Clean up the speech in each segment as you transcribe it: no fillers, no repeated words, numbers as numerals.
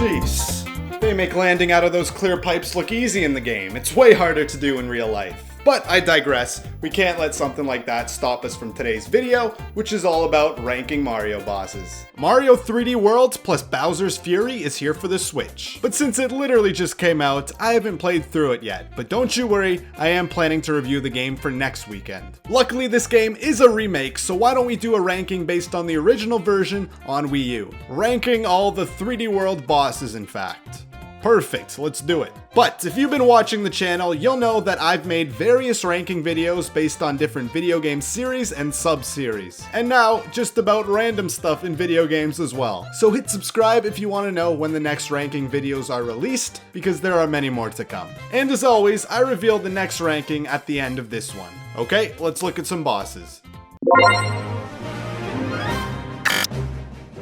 police. They make landing out of those clear pipes look easy in the game. It's way harder to do in real life. But I digress. We can't let something like that stop us from today's video, which is all about ranking Mario bosses. Mario 3D World plus Bowser's Fury is here for the Switch. But since it literally just came out, I haven't played through it yet. But don't you worry, I am planning to review the game for next weekend. Luckily, this game is a remake, so why don't we do a ranking based on the original version on Wii U? Ranking all the 3D World bosses, in fact. Perfect, let's do it. But if you've been watching the channel, you'll know that I've made various ranking videos based on different video game series and sub-series. And now, just about random stuff in video games as well. So hit subscribe if you want to know when the next ranking videos are released, because there are many more to come. And as always, I reveal the next ranking at the end of this one. Okay, let's look at some bosses.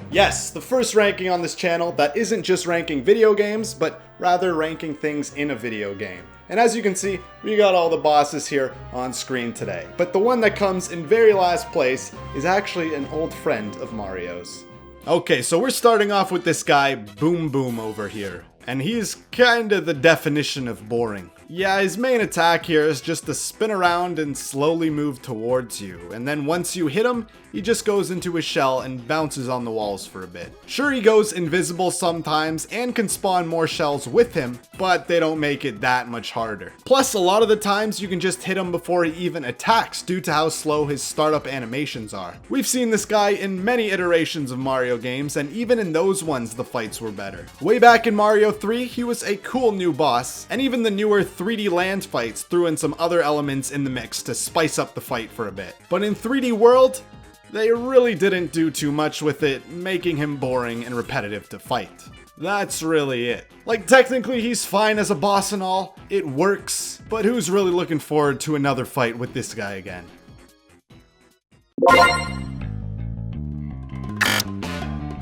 Yes, the first ranking on this channel that isn't just ranking video games, but rather ranking things in a video game. And as you can see, we got all the bosses here on screen today. But the one that comes in very last place is actually an old friend of Mario's. Okay, so we're starting off with this guy, Boom Boom over here. And he's kinda the definition of boring. Yeah, his main attack here is just to spin around and slowly move towards you. And then once you hit him, he just goes into his shell and bounces on the walls for a bit. Sure, he goes invisible sometimes and can spawn more shells with him, but they don't make it that much harder. Plus, a lot of the times you can just hit him before he even attacks due to how slow his startup animations are. We've seen this guy in many iterations of Mario games, and even in those ones the fights were better. Way back in Mario 3, he was a cool new boss, and even the newer 3D land fights threw in some other elements in the mix to spice up the fight for a bit. But in 3D World, they really didn't do too much with it, making him boring and repetitive to fight. That's really it. Like, technically he's fine as a boss and all, it works, but who's really looking forward to another fight with this guy again?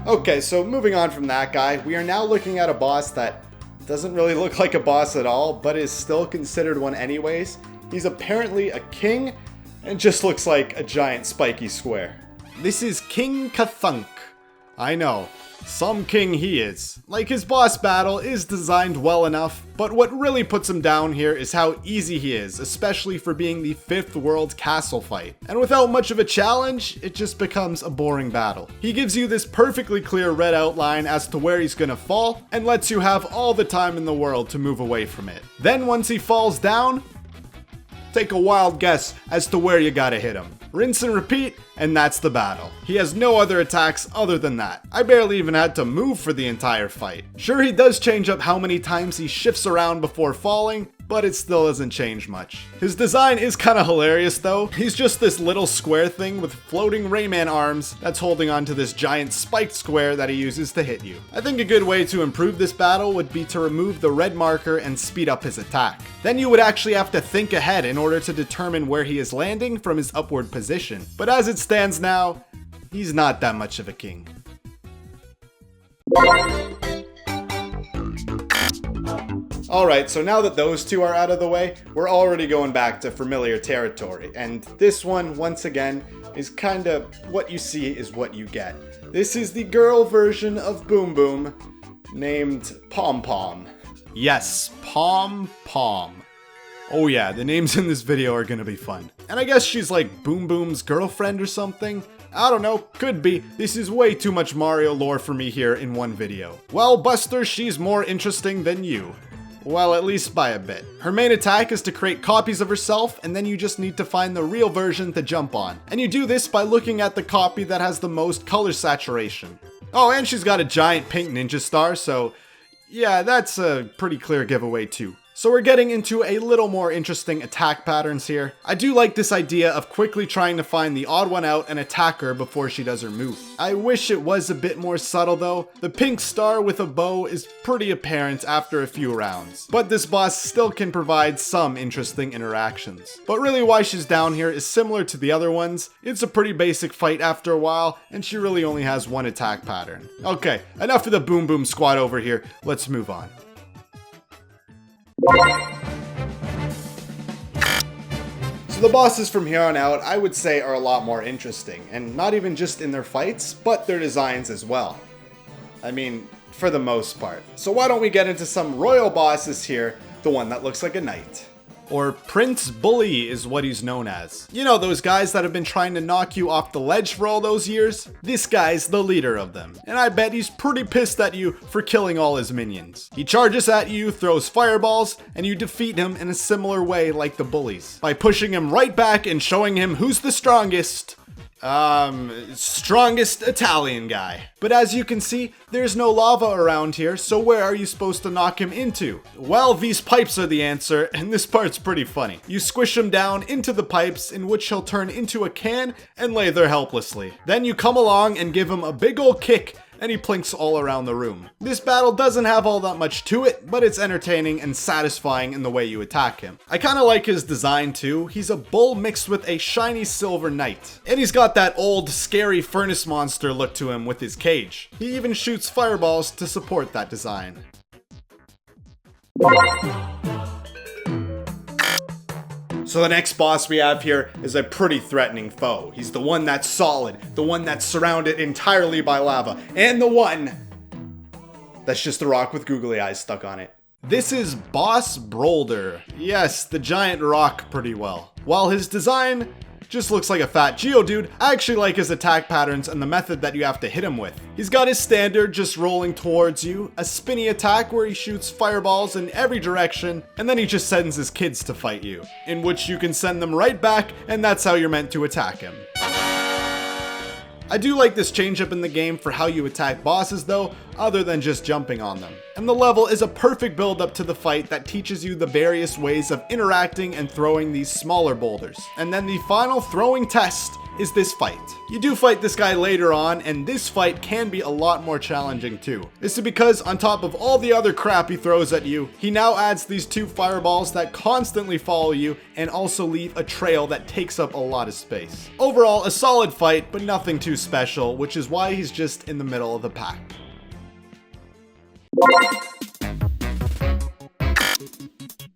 Okay, so moving on from that guy, we are now looking at a boss that doesn't really look like a boss at all, but is still considered one anyways. He's apparently a king, and just looks like a giant spiky square. This is King Ka-thunk. I know, some king he is. Like, his boss battle is designed well enough, but what really puts him down here is how easy he is, especially for being the 5th world castle fight. And without much of a challenge, it just becomes a boring battle. He gives you this perfectly clear red outline as to where he's gonna fall, and lets you have all the time in the world to move away from it. Then once he falls down, take a wild guess as to where you gotta hit him. Rinse and repeat, and that's the battle. He has no other attacks other than that. I barely even had to move for the entire fight. Sure, he does change up how many times he shifts around before falling, but it still doesn't change much. His design is kinda hilarious though. He's just this little square thing with floating Rayman arms that's holding onto this giant spiked square that he uses to hit you. I think a good way to improve this battle would be to remove the red marker and speed up his attack. Then you would actually have to think ahead in order to determine where he is landing from his upward position. But as it stands now, he's not that much of a king. Alright, so now that those two are out of the way, we're already going back to familiar territory, and this one, once again, is kinda what you see is what you get. This is the girl version of Boom Boom, named Pom Pom. Yes, Pom Pom. Oh yeah, the names in this video are gonna be fun. And I guess she's like Boom Boom's girlfriend or something? I don't know, could be. This is way too much Mario lore for me here in one video. Well, Buster, she's more interesting than you. Well, at least by a bit. Her main attack is to create copies of herself, and then you just need to find the real version to jump on. And you do this by looking at the copy that has the most color saturation. Oh, and she's got a giant pink ninja star, so yeah, that's a pretty clear giveaway too. So we're getting into a little more interesting attack patterns here. I do like this idea of quickly trying to find the odd one out and attack her before she does her move. I wish it was a bit more subtle though. The pink star with a bow is pretty apparent after a few rounds, but this boss still can provide some interesting interactions. But really why she's down here is similar to the other ones. It's a pretty basic fight after a while, and she really only has one attack pattern. Okay, enough of the Boom Boom squad over here, let's move on. So the bosses from here on out, I would say, are a lot more interesting, and not even just in their fights, but their designs as well. I mean, for the most part. So why don't we get into some royal bosses here, the one that looks like a knight. Or Prince Bully is what he's known as. You know those guys that have been trying to knock you off the ledge for all those years? This guy's the leader of them. And I bet he's pretty pissed at you for killing all his minions. He charges at you, throws fireballs, and you defeat him in a similar way like the bullies. By pushing him right back and showing him who's the strongest. Strongest Italian guy. But as you can see, there's no lava around here, so where are you supposed to knock him into? Well, these pipes are the answer, and this part's pretty funny. You squish him down into the pipes, in which he'll turn into a can and lay there helplessly. Then you come along and give him a big ol' kick, and he plinks all around the room. This battle doesn't have all that much to it, but it's entertaining and satisfying in the way you attack him. I kinda like his design too. He's a bull mixed with a shiny silver knight. And he's got that old, scary furnace monster look to him with his cage. He even shoots fireballs to support that design. So the next boss we have here is a pretty threatening foe. He's the one that's solid, the one that's surrounded entirely by lava, and the one that's just a rock with googly eyes stuck on it. This is Boss Brolder. Yes, the giant rock pretty well. While his design just looks like a fat Geodude, I actually like his attack patterns and the method that you have to hit him with. He's got his standard just rolling towards you, a spinny attack where he shoots fireballs in every direction, and then he just sends his kids to fight you, in which you can send them right back, and that's how you're meant to attack him. I do like this change up in the game for how you attack bosses though, other than just jumping on them. And the level is a perfect build up to the fight that teaches you the various ways of interacting and throwing these smaller boulders. And then the final throwing test is this fight. You do fight this guy later on, and this fight can be a lot more challenging too. This is because on top of all the other crap he throws at you, he now adds these two fireballs that constantly follow you and also leave a trail that takes up a lot of space. Overall, a solid fight, but nothing too special, which is why he's just in the middle of the pack.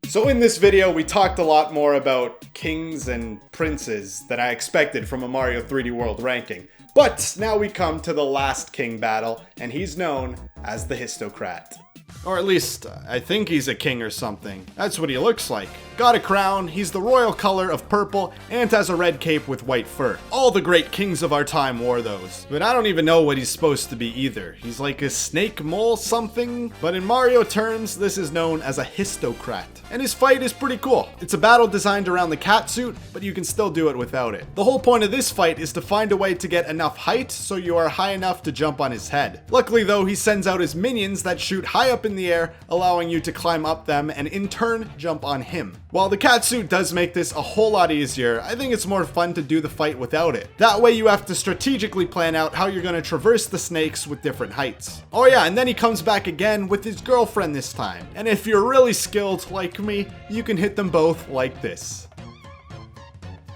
So in this video, we talked a lot more about kings and princes than I expected from a Mario 3D World ranking. But now we come to the last king battle, and he's known as the Hissocrat. Or at least, I think he's a king or something. That's what he looks like. Got a crown, he's the royal color of purple, and has a red cape with white fur. All the great kings of our time wore those. But I don't even know what he's supposed to be either. He's like a snake mole something? But in Mario terms, this is known as a Hissocrat. And his fight is pretty cool. It's a battle designed around the cat suit, but you can still do it without it. The whole point of this fight is to find a way to get enough height so you are high enough to jump on his head. Luckily though, he sends out his minions that shoot high up in the air, allowing you to climb up them and in turn jump on him. While the catsuit does make this a whole lot easier, I think it's more fun to do the fight without it. That way you have to strategically plan out how you're going to traverse the snakes with different heights. Oh yeah, and then he comes back again with his girlfriend this time. And if you're really skilled like me, you can hit them both like this.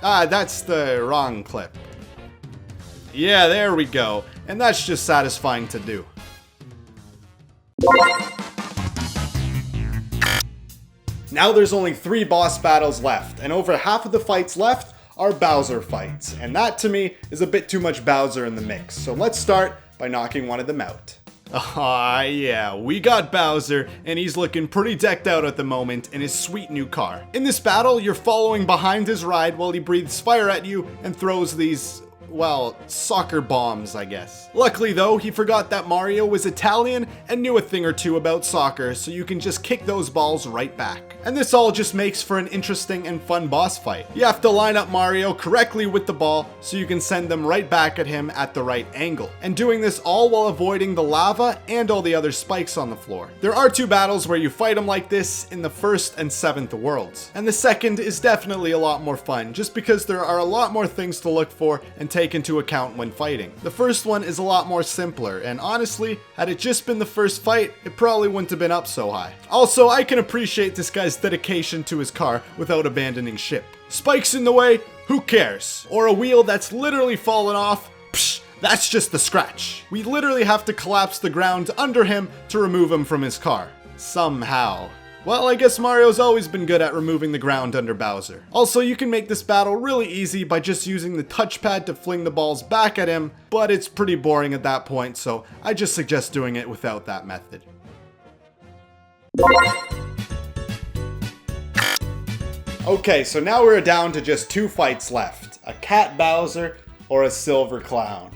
Ah, that's the wrong clip. Yeah, there we go. And that's just satisfying to do. Now there's only 3 boss battles left, and over half of the fights left are Bowser fights, and that to me is a bit too much Bowser in the mix, so let's start by knocking one of them out. Ah, yeah, we got Bowser, and he's looking pretty decked out at the moment in his sweet new car. In this battle, you're following behind his ride while he breathes fire at you and throws these, well, soccer bombs, I guess. Luckily though, he forgot that Mario was Italian and knew a thing or two about soccer, so you can just kick those balls right back. And this all just makes for an interesting and fun boss fight. You have to line up Mario correctly with the ball so you can send them right back at him at the right angle. And doing this all while avoiding the lava and all the other spikes on the floor. There are 2 battles where you fight him like this in the 1st and 7th worlds. And the second is definitely a lot more fun, just because there are a lot more things to look for and take into account when fighting. The first one is a lot more simpler, and honestly, had it just been the first fight, it probably wouldn't have been up so high. Also, I can appreciate this guy's dedication to his car without abandoning ship. Spikes in the way? Who cares? Or a wheel that's literally fallen off? Psh, that's just a scratch. We literally have to collapse the ground under him to remove him from his car. Somehow. Well, I guess Mario's always been good at removing the ground under Bowser. Also, you can make this battle really easy by just using the touchpad to fling the balls back at him, but it's pretty boring at that point, so I just suggest doing it without that method. Okay, so now we're down to just 2 fights left. A cat Bowser or a silver clown.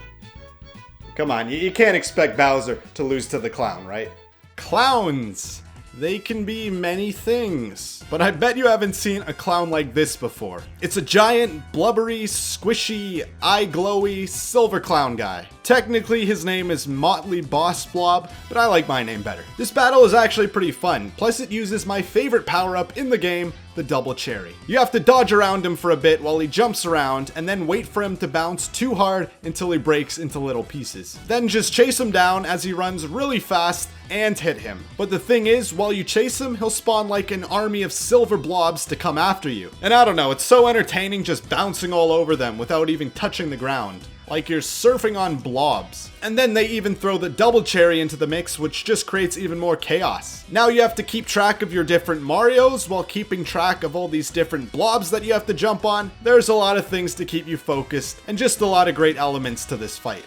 Come on, you can't expect Bowser to lose to the clown, right? Clowns! They can be many things, but I bet you haven't seen a clown like this before. It's a giant, blubbery, squishy, eye-glowy, silver clown guy. Technically, his name is Motley Bossblob, but I like my name better. This battle is actually pretty fun, plus it uses my favorite power-up in the game, the double cherry. You have to dodge around him for a bit while he jumps around, and then wait for him to bounce too hard until he breaks into little pieces. Then just chase him down as he runs really fast and hit him. But the thing is, while you chase him, he'll spawn like an army of silver blobs to come after you. And I don't know, it's so entertaining just bouncing all over them without even touching the ground. Like you're surfing on blobs. And then they even throw the double cherry into the mix, which just creates even more chaos. Now you have to keep track of your different Marios while keeping track of all these different blobs that you have to jump on. There's a lot of things to keep you focused, and just a lot of great elements to this fight.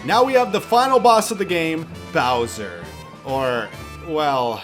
Now we have the final boss of the game, Bowser. Or, well,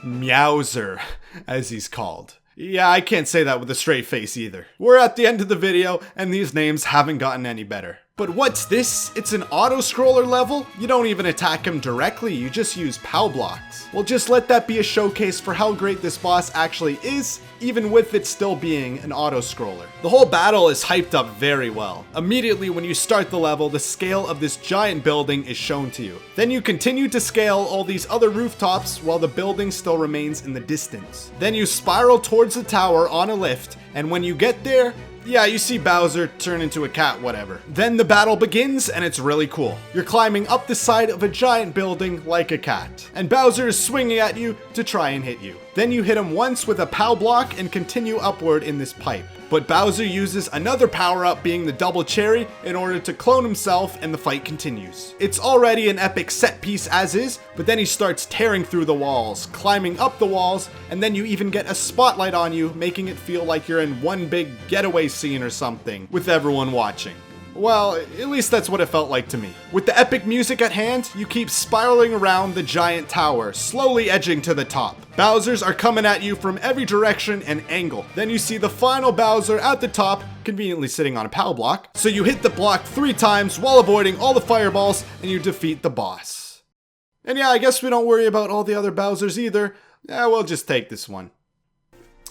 Meowser, as he's called. Yeah, I can't say that with a straight face either. We're at the end of the video, and these names haven't gotten any better. But what's this? It's an auto-scroller level? You don't even attack him directly, you just use POW blocks. Well, just let that be a showcase for how great this boss actually is, even with it still being an auto-scroller. The whole battle is hyped up very well. Immediately when you start the level, the scale of this giant building is shown to you. Then you continue to scale all these other rooftops while the building still remains in the distance. Then you spiral towards the tower on a lift, and when you get there, yeah, you see Bowser turn into a cat, whatever. Then the battle begins, and it's really cool. You're climbing up the side of a giant building like a cat, and Bowser is swinging at you to try and hit you. Then you hit him once with a POW block and continue upward in this pipe. But Bowser uses another power-up, being the double cherry, in order to clone himself, and the fight continues. It's already an epic set piece as is, but then he starts tearing through the walls, climbing up the walls, and then you even get a spotlight on you, making it feel like you're in one big getaway scene or something, with everyone watching. Well, at least that's what it felt like to me. With the epic music at hand, you keep spiraling around the giant tower, slowly edging to the top. Bowsers are coming at you from every direction and angle. Then you see the final Bowser at the top, conveniently sitting on a POW block. So you hit the block 3 times while avoiding all the fireballs, and you defeat the boss. And yeah, I guess we don't worry about all the other Bowsers either. Yeah, we'll just take this one.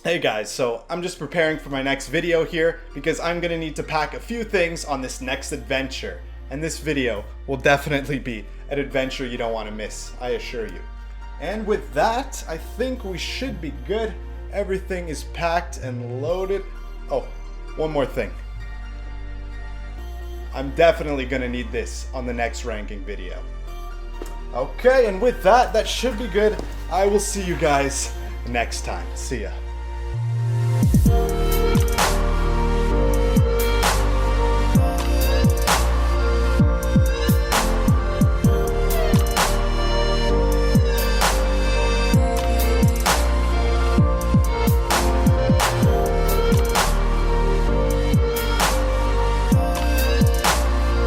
Hey guys, so I'm just preparing for my next video here because I'm gonna need to pack a few things on this next adventure. And this video will definitely be an adventure you don't want to miss, I assure you. And with that, I think we should be good. Everything is packed and loaded. Oh, one more thing. I'm definitely gonna need this on the next ranking video. Okay, and with that, that should be good. I will see you guys next time. See ya.